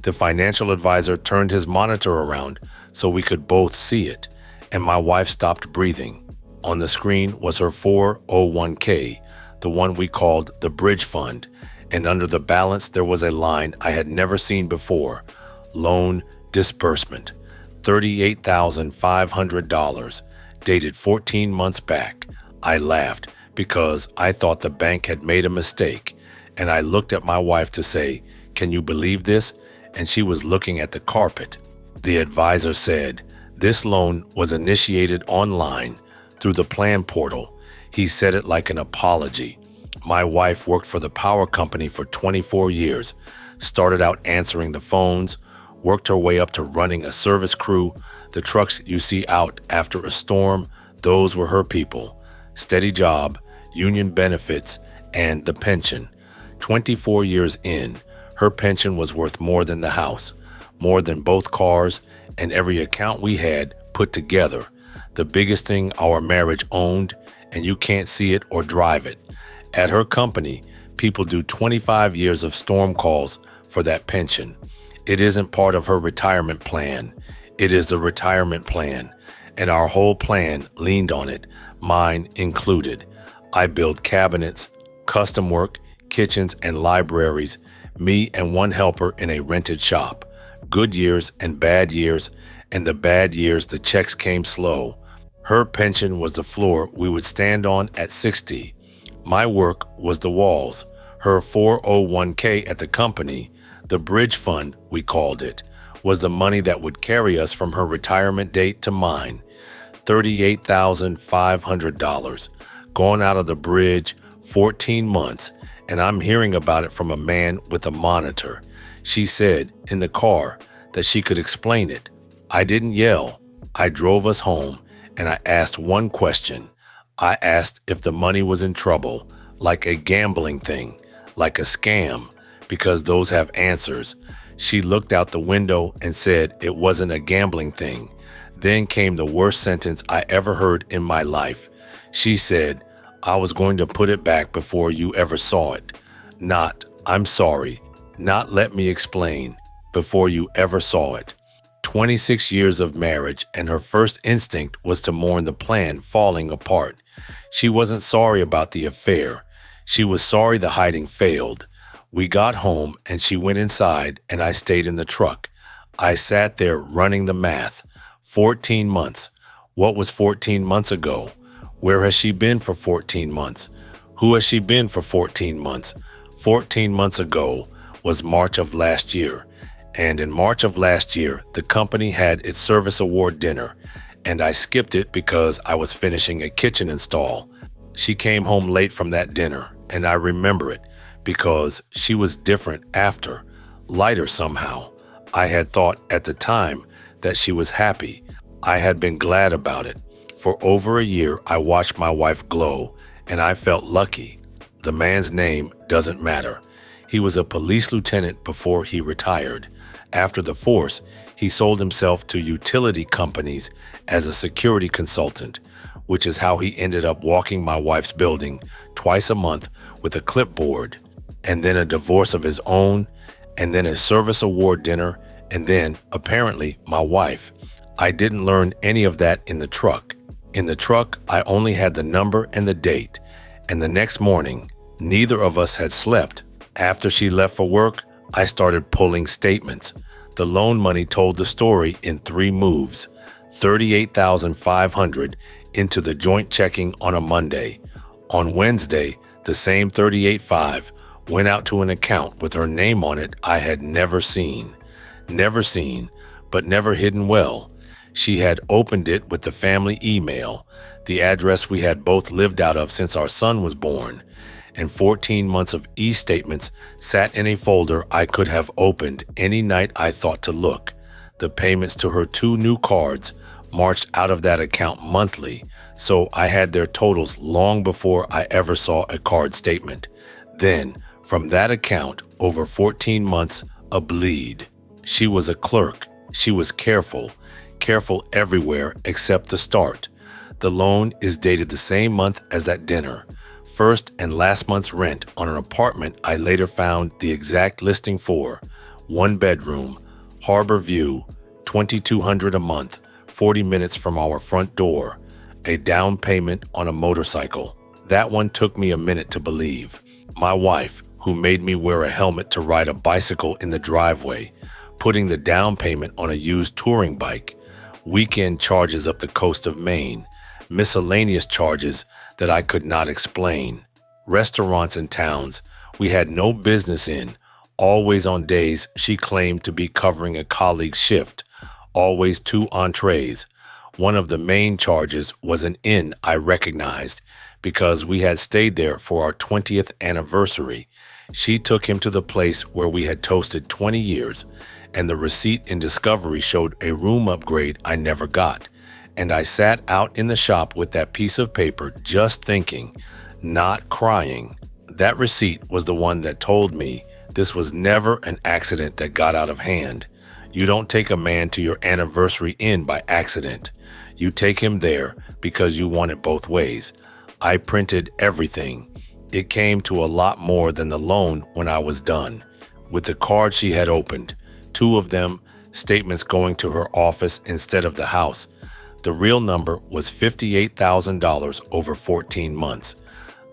The financial advisor turned his monitor around so we could both see it, and my wife stopped breathing. On the screen was her 401k, the one we called the bridge fund, and under the balance there was a line I had never seen before: loan disbursement, $38,500, dated 14 months back. I laughed because I thought the bank had made a mistake, and I looked at my wife to say, "Can you believe this?" And she was looking at the carpet. The advisor said, "This loan was initiated online through the plan portal." He said it like an apology. My wife worked for the power company for 24 years, started out answering the phones, worked her way up to running a service crew. The trucks you see out after a storm, those were her people. Steady job, union benefits, and the pension. 24 years in, her pension was worth more than the house, more than both cars, and every account we had put together. The biggest thing our marriage owned, and you can't see it or drive it. At her company, people do 25 years of storm calls for that pension. It isn't part of her retirement plan. It is the retirement plan, and our whole plan leaned on it, mine included. I build cabinets, custom work, kitchens, and libraries, me and one helper in a rented shop. Good years and bad years, and the bad years the checks came slow. Her pension was the floor we would stand on at 60. My work was the walls. Her 401k at the company, the bridge fund we called it, was the money that would carry us from her retirement date to mine. $38,500, gone out of the bridge, 14 months, and I'm hearing about it from a man with a monitor. She said in the car that she could explain it. I didn't yell. I drove us home, and I asked one question. I asked if the money was in trouble, like a gambling thing, like a scam, because those have answers. She looked out the window and said it wasn't a gambling thing. Then came the worst sentence I ever heard in my life. She said, "I was going to put it back before you ever saw it." Not, "I'm sorry." Not, "Let me explain," before you ever saw it. 26 years of marriage, and her first instinct was to mourn the plan falling apart. She wasn't sorry about the affair. She was sorry the hiding failed. We got home, and she went inside, and I stayed in the truck. I sat there running the math. 14 months. What was 14 months ago? Where has she been for 14 months? Who has she been for 14 months? 14 months ago was March of last year. And in March of last year, the company had its service award dinner, and I skipped it because I was finishing a kitchen install. She came home late from that dinner, and I remember it because she was different after, lighter somehow. I had thought at the time that she was happy. I had been glad about it. For over a year, I watched my wife glow, and I felt lucky. The man's name doesn't matter. He was a police lieutenant before he retired. After the force, he sold himself to utility companies as a security consultant, which is how he ended up walking my wife's building twice a month with a clipboard, and then a divorce of his own, and then a service award dinner, and then, apparently, my wife. I didn't learn any of that in the truck. In the truck, I only had the number and the date, and the next morning, neither of us had slept. After she left for work, I started pulling statements. The loan money told the story in 3 moves. $38,500 into the joint checking on a Monday. On Wednesday, the same $38,500 went out to an account with her name on it I had never seen. Never seen, but never hidden well. She had opened it with the family email, the address we had both lived out of since our son was born, and 14 months of e-statements sat in a folder I could have opened any night I thought to look. The payments to her 2 new cards marched out of that account monthly, so I had their totals long before I ever saw a card statement. Then, from that account, over 14 months, a bleed. She was a clerk. She was careful everywhere except the start. The loan is dated the same month as that dinner. First and last month's rent on an apartment I later found the exact listing for one bedroom, harbor view, $2,200 a month, 40 minutes from our front door, a down payment on a motorcycle. That one took me a minute to believe. My wife, who made me wear a helmet to ride a bicycle in the driveway, putting the down payment on a used touring bike, weekend charges up the coast of Maine, miscellaneous charges that I could not explain, restaurants and towns we had no business in, always on days she claimed to be covering a colleague's shift, always 2 entrees. One of the main charges was an inn I recognized because we had stayed there for our 20th anniversary. She took him to the place where we had toasted 20 years, and the receipt in Discovery showed a room upgrade I never got. And I sat out in the shop with that piece of paper just thinking, not crying. That receipt was the one that told me this was never an accident that got out of hand. You don't take a man to your anniversary inn by accident. You take him there because you want it both ways. I printed everything. It came to a lot more than the loan when I was done. With the cards she had opened, 2 of them statements going to her office instead of the house. The real number was $58,000 over 14 months.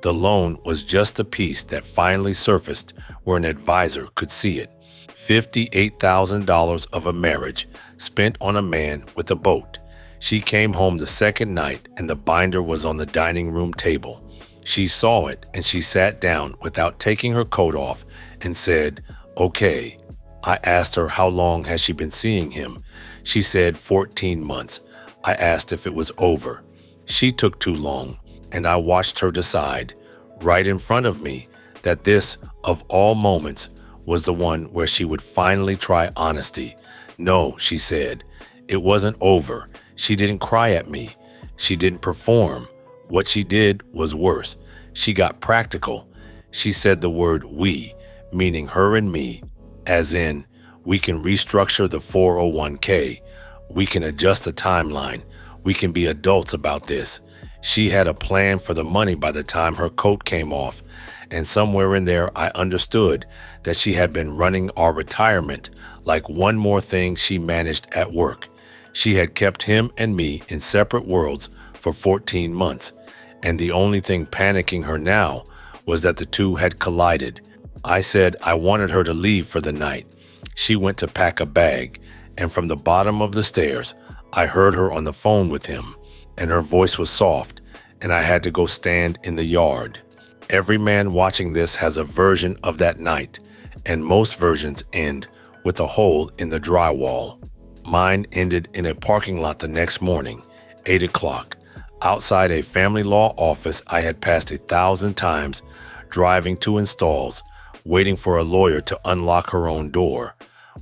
The loan was just the piece that finally surfaced where an advisor could see it. $58,000 of a marriage spent on a man with a boat. She came home the second night and the binder was on the dining room table. She saw it and she sat down without taking her coat off and said, "Okay." I asked her how long has she been seeing him. She said 14 months. I asked if it was over. She took too long, and I watched her decide, right in front of me, that this, of all moments, was the one where she would finally try honesty. "No," she said, "it wasn't over. She didn't cry at me. She didn't perform. What she did was worse. She got practical. She said the word we, meaning her and me, as in, we can restructure the 401k. We can adjust the timeline. We can be adults about this." She had a plan for the money by the time her coat came off, and somewhere in there I understood that she had been running our retirement like one more thing she managed at work. She had kept him and me in separate worlds for 14 months, and the only thing panicking her now was that the two had collided. I said I wanted her to leave for the night. She went to pack a bag, and from the bottom of the stairs, I heard her on the phone with him, and her voice was soft, and I had to go stand in the yard. Every man watching this has a version of that night, and most versions end with a hole in the drywall. Mine ended in a parking lot the next morning, 8 o'clock, outside a family law office I had passed 1,000 times, driving to installs, waiting for a lawyer to unlock her own door.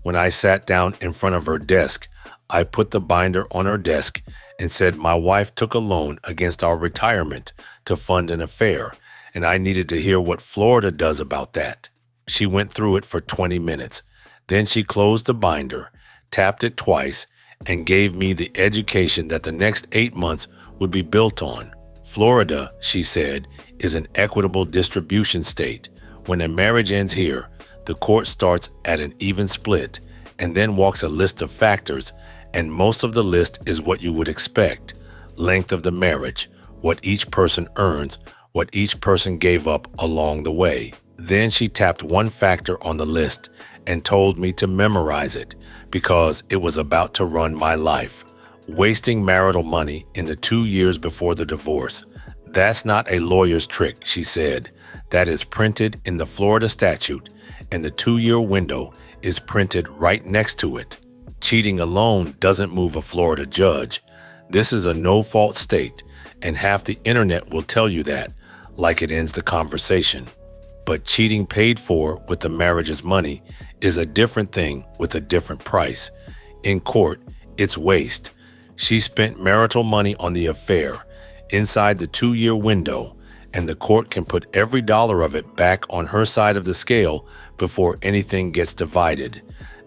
When I sat down in front of her desk, I put the binder on her desk and said my wife took a loan against our retirement to fund an affair, and I needed to hear what Florida does about that. She went through it for 20 minutes. Then she closed the binder, tapped it twice, and gave me the education that the next 8 months would be built on. Florida, she said, is an equitable distribution state. When a marriage ends here, the court starts at an even split and then walks a list of factors, and most of the list is what you would expect. Length of the marriage, what each person earns, what each person gave up along the way. Then she tapped one factor on the list and told me to memorize it because it was about to run my life. Wasting marital money in the 2 years before the divorce. That's not a lawyer's trick, she said. That is printed in the Florida statute, and the 2-year window is printed right next to it. Cheating alone doesn't move a Florida judge. This is a no-fault state, and half the internet will tell you that, like it ends the conversation. But cheating paid for with the marriage's money is a different thing with a different price. In court, it's waste. She spent marital money on the affair inside the 2-year window, and the court can put every dollar of it back on her side of the scale before anything gets divided.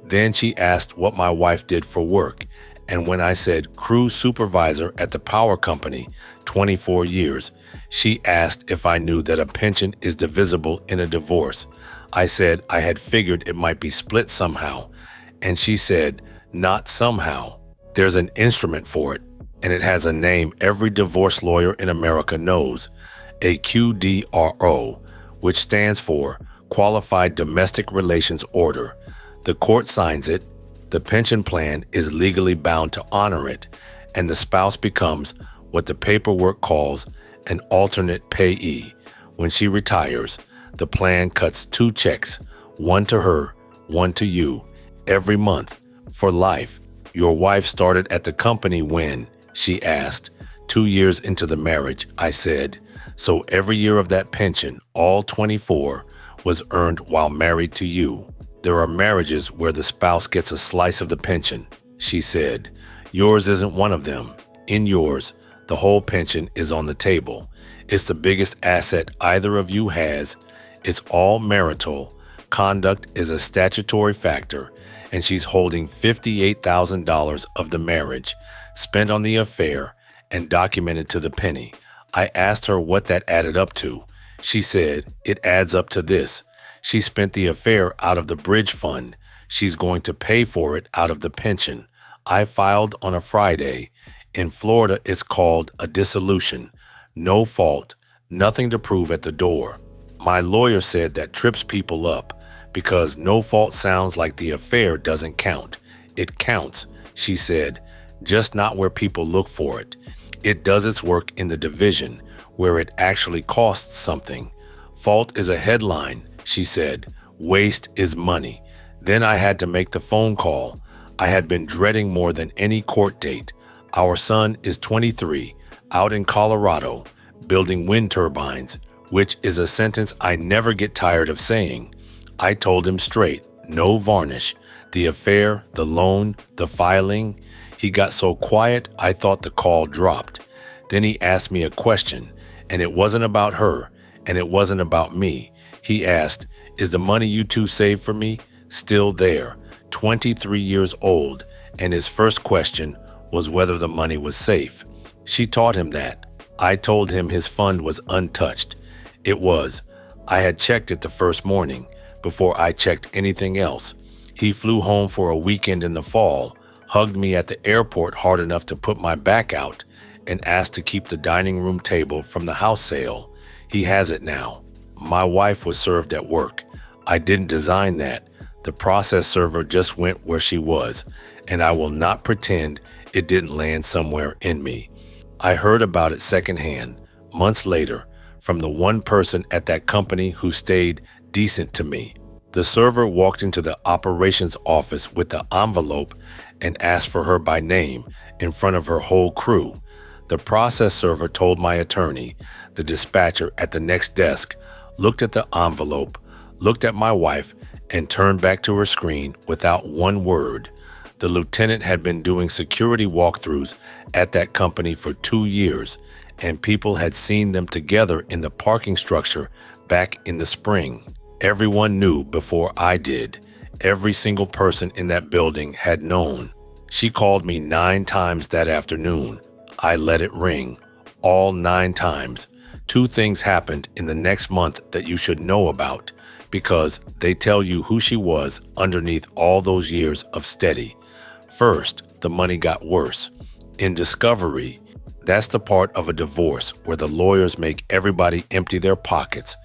Then she asked what my wife did for work, and when I said crew supervisor at the power company, 24 years, she asked if I knew that a pension is divisible in a divorce. I said I had figured it might be split somehow, and she said, not somehow. There's an instrument for it, and it has a name every divorce lawyer in America knows, a QDRO, which stands for Qualified Domestic Relations Order. The court signs it, the pension plan is legally bound to honor it, and the spouse becomes what the paperwork calls an alternate payee. When she retires, the plan cuts 2 checks, one to her, one to you, every month, for life. Your wife started at the company when, she asked. 2 years into the marriage, I said. So every year of that pension, all 24, was earned while married to you. There are marriages where the spouse gets a slice of the pension, she said. Yours isn't one of them. In yours, the whole pension is on the table. It's the biggest asset either of you has. It's all marital. Conduct is a statutory factor, and she's holding $58,000 of the marriage, spent on the affair, and documented to the penny. I asked her what that added up to. She said, it adds up to this. She spent the affair out of the bridge fund. She's going to pay for it out of the pension. I filed on a Friday. In Florida, it's called a dissolution. No fault, nothing to prove at the door. My lawyer said that trips people up because no fault sounds like the affair doesn't count. It counts, she said, just not where people look for it. It does its work in the division where it actually costs something. Fault is a headline, she said. Waste is money. Then I had to make the phone call. I had been dreading more than any court date. Our son is 23, out in Colorado, building wind turbines, which is a sentence I never get tired of saying. I told him straight, no varnish. The affair, the loan, the filing. He got so quiet, I thought the call dropped. Then he asked me a question, and it wasn't about her, and it wasn't about me. He asked, is the money you two saved for me still there? 23 years old, and his first question was whether the money was safe. She taught him that. I told him his fund was untouched. It was. I had checked it the first morning, before I checked anything else. He flew home for a weekend in the fall, hugged me at the airport hard enough to put my back out, and asked to keep the dining room table from the house sale. He has it now. My wife was served at work. I didn't design that. The process server just went where she was, and I will not pretend it didn't land somewhere in me. I heard about it secondhand, months later, from the one person at that company who stayed decent to me. The server walked into the operations office with the envelope and asked for her by name in front of her whole crew. The process server told my attorney. The dispatcher at the next desk looked at the envelope, looked at my wife, and turned back to her screen without one word. The lieutenant had been doing security walkthroughs at that company for 2 years, and people had seen them together in the parking structure back in the spring. Everyone knew before I did. Every single person in that building had known. She called me 9 times that afternoon. I let it ring. All 9 times. 2 things happened in the next month that you should know about, because they tell you who she was underneath all those years of steady. First, the money got worse. In discovery, that's the part of a divorce where the lawyers make everybody empty their pockets.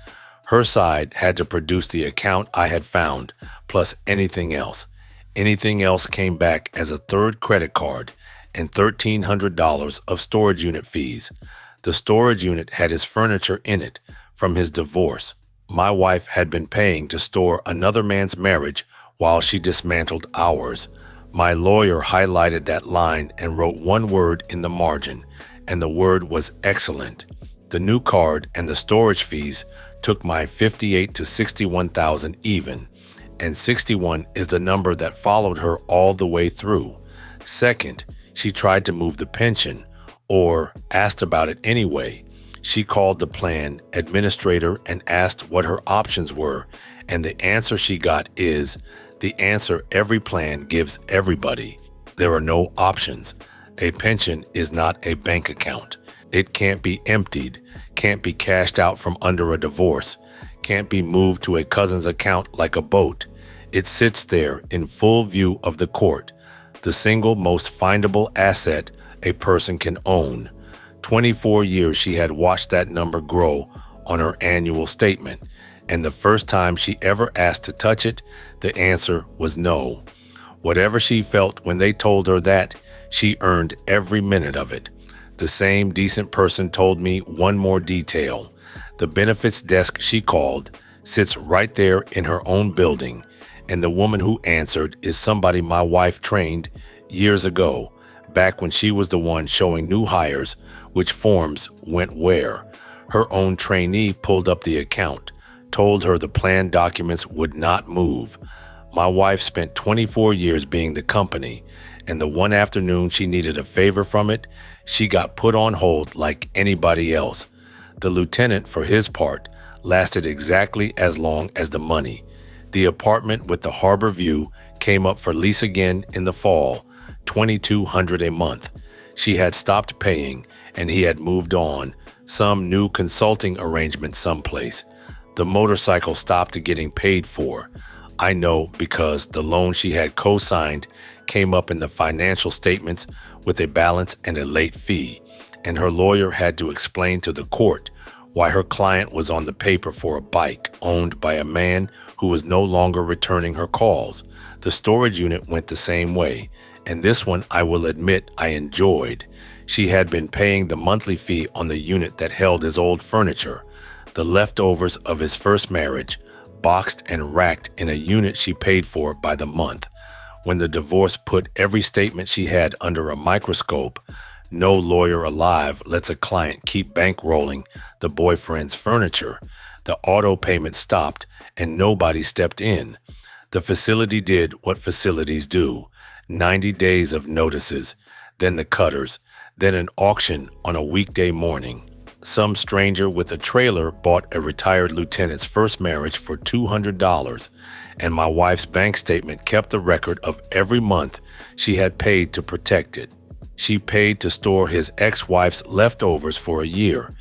Her side had to produce the account I had found, plus anything else. Anything else came back as a third credit card and $1,300 of storage unit fees. The storage unit had his furniture in it from his divorce. My wife had been paying to store another man's marriage while she dismantled ours. My lawyer highlighted that line and wrote one word in the margin, and the word was excellent. The new card and the storage fees took my $58,000 to $61,000 even, and 61 is the number that followed her all the way through. Second, she tried to move the pension, or asked about it anyway. She called the plan administrator and asked what her options were, and the answer she got is the answer every plan gives everybody. There are no options. A pension is not a bank account. It can't be emptied, can't be cashed out from under a divorce, can't be moved to a cousin's account like a boat. It sits there in full view of the court, the single most findable asset a person can own. 24 years she had watched that number grow on her annual statement, and the first time she ever asked to touch it, the answer was no. Whatever she felt when they told her that, she earned every minute of it. The same decent person told me one more detail. The benefits desk she called sits right there in her own building, and the woman who answered is somebody my wife trained years ago, back when she was the one showing new hires which forms went where. Her own trainee pulled up the account, told her the plan documents would not move. My wife spent 24 years being the company, and the one afternoon she needed a favor from it, she got put on hold like anybody else. The lieutenant, for his part, lasted exactly as long as the money. The apartment with the harbor view came up for lease again in the fall, $2,200 a month. She had stopped paying, and he had moved on, some new consulting arrangement someplace. The motorcycle stopped getting paid for. I know because the loan she had co-signed came up in the financial statements with a balance and a late fee, and her lawyer had to explain to the court why her client was on the paper for a bike owned by a man who was no longer returning her calls. The storage unit went the same way, and this one I will admit I enjoyed. She had been paying the monthly fee on the unit that held his old furniture, the leftovers of his first marriage, boxed and racked in a unit she paid for by the month. When the divorce put every statement she had under a microscope, no lawyer alive lets a client keep bankrolling the boyfriend's furniture. The auto payment stopped and nobody stepped in. The facility did what facilities do: 90 days of notices, then the cutters, then an auction on a weekday morning. Some stranger with a trailer bought a retired lieutenant's first marriage for $200, and my wife's bank statement kept the record of every month she had paid to protect it. She paid to store his ex-wife's leftovers for a year,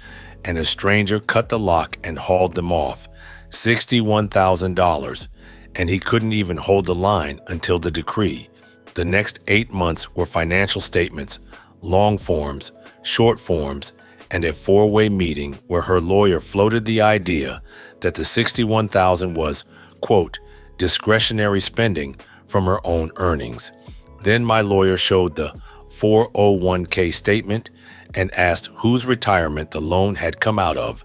and a stranger cut the lock and hauled them off, $61,000, and he couldn't even hold the line until the decree. The next 8 months were financial statements, long forms, short forms, and a four-way meeting where her lawyer floated the idea that the $61,000 was, quote, discretionary spending from her own earnings. Then my lawyer showed the 401k statement and asked whose retirement the loan had come out of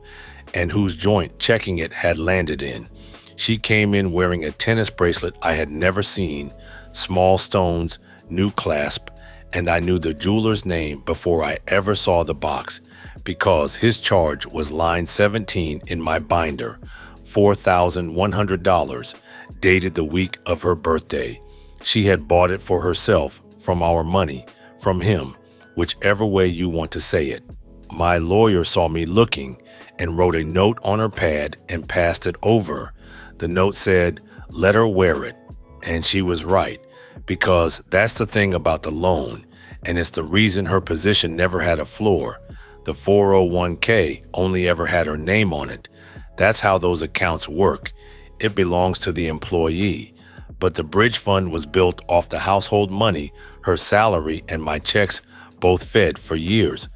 and whose joint checking it had landed in. She came in wearing a tennis bracelet I had never seen, small stones, new clasp, and I knew the jeweler's name before I ever saw the box, because his charge was line 17 in my binder, $4,100, dated the week of her birthday. She had bought it for herself, from our money, from him, whichever way you want to say it. My lawyer saw me looking and wrote a note on her pad and passed it over. The note said, "Let her wear it." And she was right, because that's the thing about the loan, and it's the reason her position never had a floor. The 401k only ever had her name on it. That's how those accounts work. It belongs to the employee. But the bridge fund was built off the household money her salary and my checks both fed for years.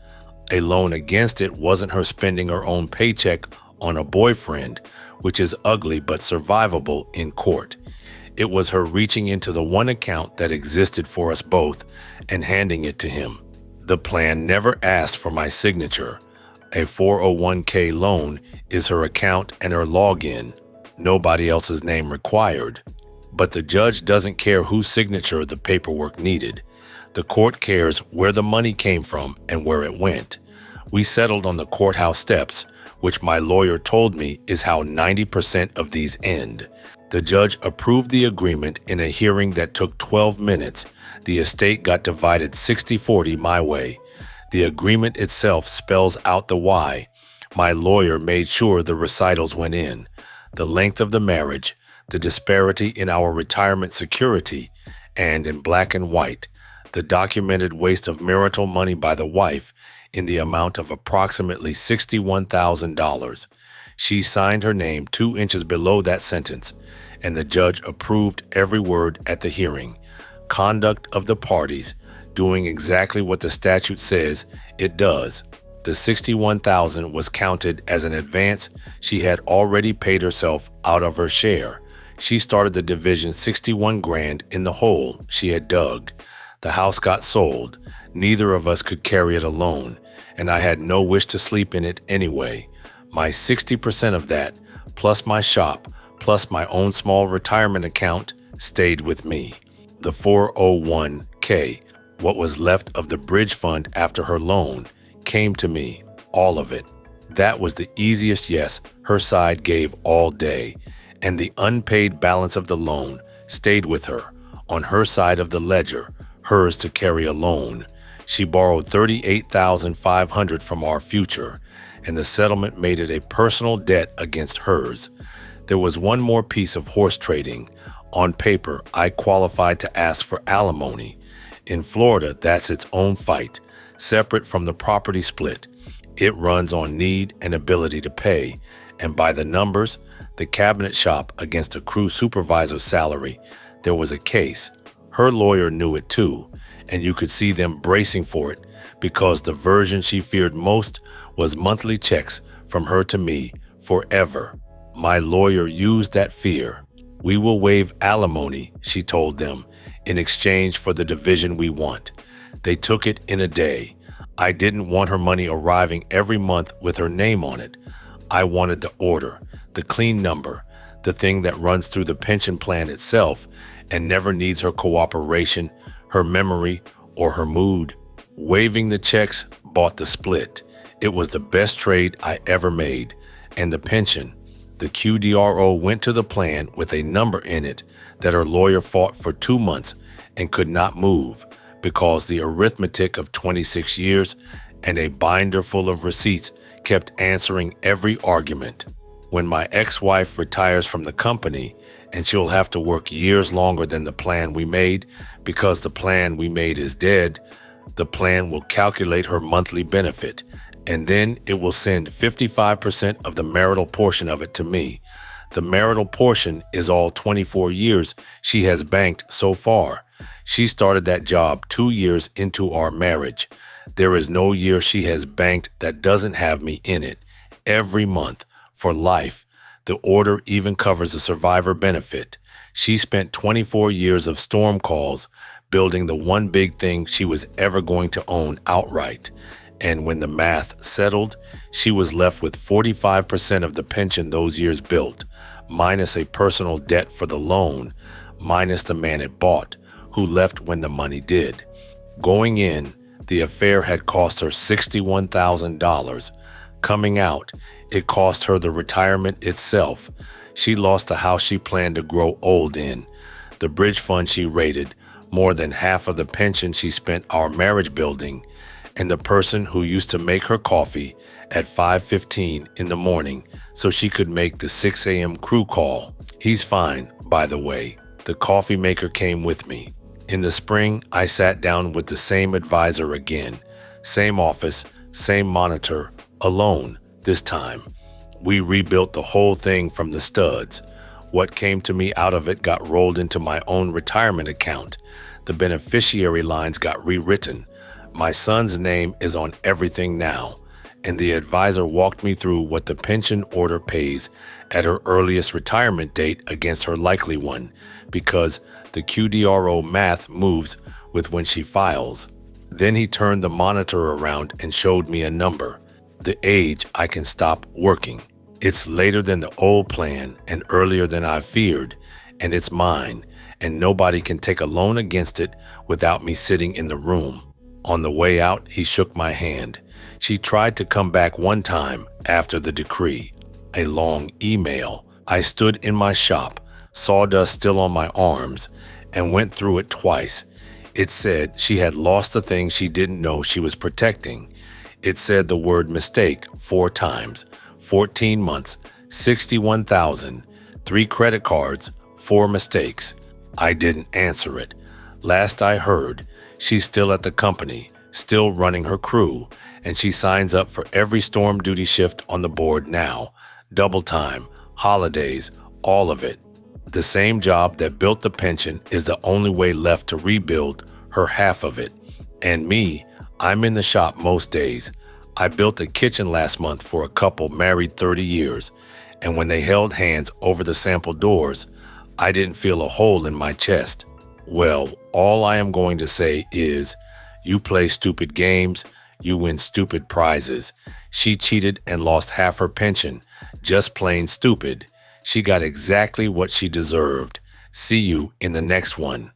A loan against it wasn't her spending her own paycheck on a boyfriend, which is ugly but survivable in court. It was her reaching into the one account that existed for us both and handing it to him. The plan never asked for my signature. A 401k loan is her account and her login. Nobody else's name required. But the judge doesn't care whose signature the paperwork needed. The court cares where the money came from and where it went. We settled on the courthouse steps, which my lawyer told me is how 90% of these end. The judge approved the agreement in a hearing that took 12 minutes. The estate got divided 60-40 my way. The agreement itself spells out the why. My lawyer made sure the recitals went in. The length of the marriage, the disparity in our retirement security, and in black and white, the documented waste of marital money by the wife in the amount of approximately $61,000. She signed her name 2 inches below that sentence, and the judge approved every word at the hearing. Conduct of the parties, doing exactly what the statute says it does. The $61,000 was counted as an advance she had already paid herself out of her share. She started the division 61 grand in the hole she had dug. The house got sold. Neither of us could carry it alone, and I had no wish to sleep in it anyway. My 60% of that, plus my shop, plus my own small retirement account, stayed with me. The 401k, what was left of the bridge fund after her loan, came to me, all of it. That was the easiest yes her side gave all day, and the unpaid balance of the loan stayed with her, on her side of the ledger, hers to carry alone. She borrowed $38,500 from our future, and the settlement made it a personal debt against hers. There was one more piece of horse trading. On paper, I qualified to ask for alimony. In Florida, that's its own fight, separate from the property split. It runs on need and ability to pay, and by the numbers, the cabinet shop against a crew supervisor's salary, there was a case. Her lawyer knew it too, and you could see them bracing for it, because the version she feared most was monthly checks from her to me forever. My lawyer used that fear. We will waive alimony, she told them, in exchange for the division we want. They took it in a day. I didn't want her money arriving every month with her name on it. I wanted the order, the clean number, the thing that runs through the pension plan itself and never needs her cooperation, her memory, or her mood. Waiving the checks bought the split. It was the best trade I ever made. And the pension, the QDRO went to the plan with a number in it that her lawyer fought for 2 months and could not move because the arithmetic of 26 years and a binder full of receipts kept answering every argument. When my ex-wife retires from the company, and she'll have to work years longer than the plan we made because the plan we made is dead, the plan will calculate her monthly benefit, and then it will send 55% of the marital portion of it to me. The marital portion is all 24 years she has banked so far. She started that job 2 years into our marriage. There is no year she has banked that doesn't have me in it. Every month, for life. The order even covers the survivor benefit. She spent 24 years of storm calls building the one big thing she was ever going to own outright. And when the math settled, she was left with 45% of the pension those years built, minus a personal debt for the loan, minus the man it bought, who left when the money did. Going in, the affair had cost her $61,000. Coming out, it cost her the retirement itself. She lost the house she planned to grow old in, the bridge fund she raided, more than half of the pension she spent our marriage building, and the person who used to make her coffee at 5:15 in the morning so she could make the 6 a.m. crew call. He's fine, by the way. The coffee maker came with me. In the spring, I sat down with the same advisor again. Same office, same monitor, alone this time. We rebuilt the whole thing from the studs. What came to me out of it got rolled into my own retirement account. The beneficiary lines got rewritten. My son's name is on everything now, and the advisor walked me through what the pension order pays at her earliest retirement date against her likely one, because the QDRO math moves with when she files. Then he turned the monitor around and showed me a number, the age I can stop working. It's later than the old plan and earlier than I feared, and it's mine, and nobody can take a loan against it without me sitting in the room. On the way out, he shook my hand. She tried to come back one time after the decree. A long email. I stood in my shop, sawdust still on my arms, and went through it twice. It said she had lost the thing she didn't know she was protecting. It said the word mistake 4 times, 14 months, 61,000, 3 credit cards, 4 mistakes. I didn't answer it. Last I heard, she's still at the company, still running her crew, and she signs up for every storm duty shift on the board now. double time, holidays, all of it. The same job that built the pension is the only way left to rebuild her half of it. And me, I'm in the shop most days. I built a kitchen last month for a couple married 30 years, and when they held hands over the sample doors, I didn't feel a hole in my chest. Well, all I am going to say is, you play stupid games, you win stupid prizes. She cheated and lost half her pension. Just plain stupid. She got exactly what she deserved. See you in the next one.